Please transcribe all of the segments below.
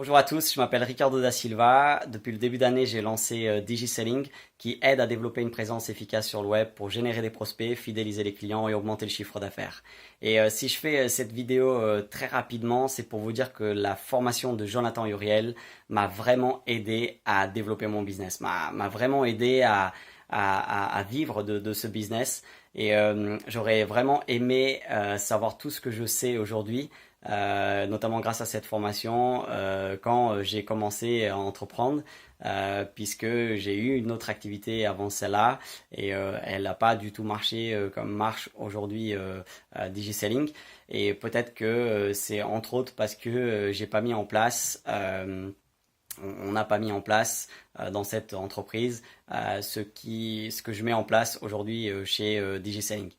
Bonjour à tous, je m'appelle Ricardo da Silva. Depuis le début d'année, j'ai lancé DigiSelling qui aide à développer une présence efficace sur le web pour générer des prospects, fidéliser les clients et augmenter le chiffre d'affaires. Et si je fais cette vidéo très rapidement, c'est pour vous dire que la formation de Jonathan Uriel m'a vraiment aidé à développer mon business, m'a vraiment aidé à vivre de ce business. Et j'aurais vraiment aimé savoir tout ce que je sais aujourd'hui, notamment grâce à cette formation, quand j'ai commencé à entreprendre, puisque j'ai eu une autre activité avant celle-là et elle n'a pas du tout marché comme marche aujourd'hui DigiSelling. Et peut-être que c'est entre autres parce que j'ai pas mis en place on n'a pas mis en place dans cette entreprise ce que je mets en place aujourd'hui chez DigiSelling.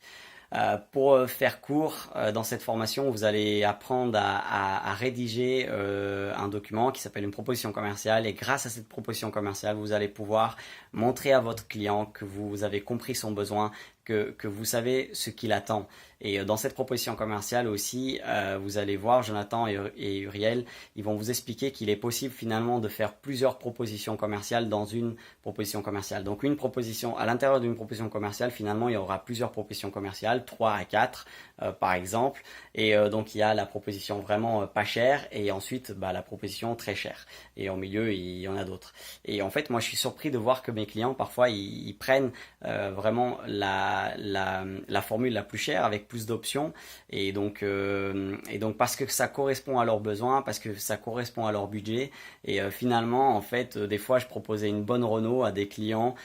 Pour faire court, dans cette formation, vous allez apprendre à rédiger un document qui s'appelle une proposition commerciale et grâce à cette proposition commerciale, vous allez pouvoir montrer à votre client que vous avez compris son besoin, que vous savez ce qu'il attend. Et dans cette proposition commerciale aussi, vous allez voir Jonathan et Uriel, ils vont vous expliquer qu'il est possible finalement de faire plusieurs propositions commerciales dans une proposition commerciale. Donc une proposition, à l'intérieur d'une proposition commerciale, finalement, il y aura plusieurs propositions commerciales, 3 à 4 par exemple. Et donc il y a la proposition vraiment pas chère et ensuite la proposition très chère. Et au milieu, il y en a d'autres. Et en fait, moi, je suis surpris de voir que mes clients, parfois, ils prennent vraiment la formule la plus chère avec plus d'options et donc parce que ça correspond à leurs besoins, parce que ça correspond à leur budget et finalement en fait des fois je proposais une bonne Renault à des clients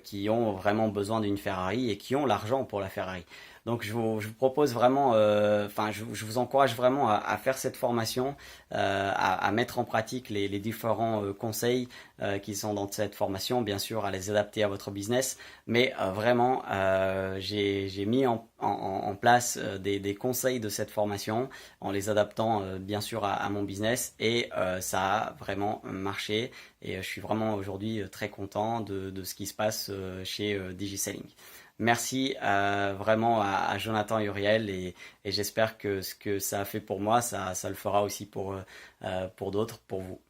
qui ont vraiment besoin d'une Ferrari et qui ont l'argent pour la Ferrari. Donc je vous propose vraiment, je vous encourage vraiment à faire cette formation, à mettre en pratique les différents conseils qui sont dans cette formation, bien sûr à les adapter à votre business, mais vraiment j'ai mis en place des conseils de cette formation en les adaptant bien sûr à mon business et ça a vraiment marché et je suis vraiment aujourd'hui très content de ce qui se passe chez DigiSelling. Merci vraiment à Jonathan et Uriel et j'espère que ce que ça a fait pour moi, ça le fera aussi pour d'autres, pour vous.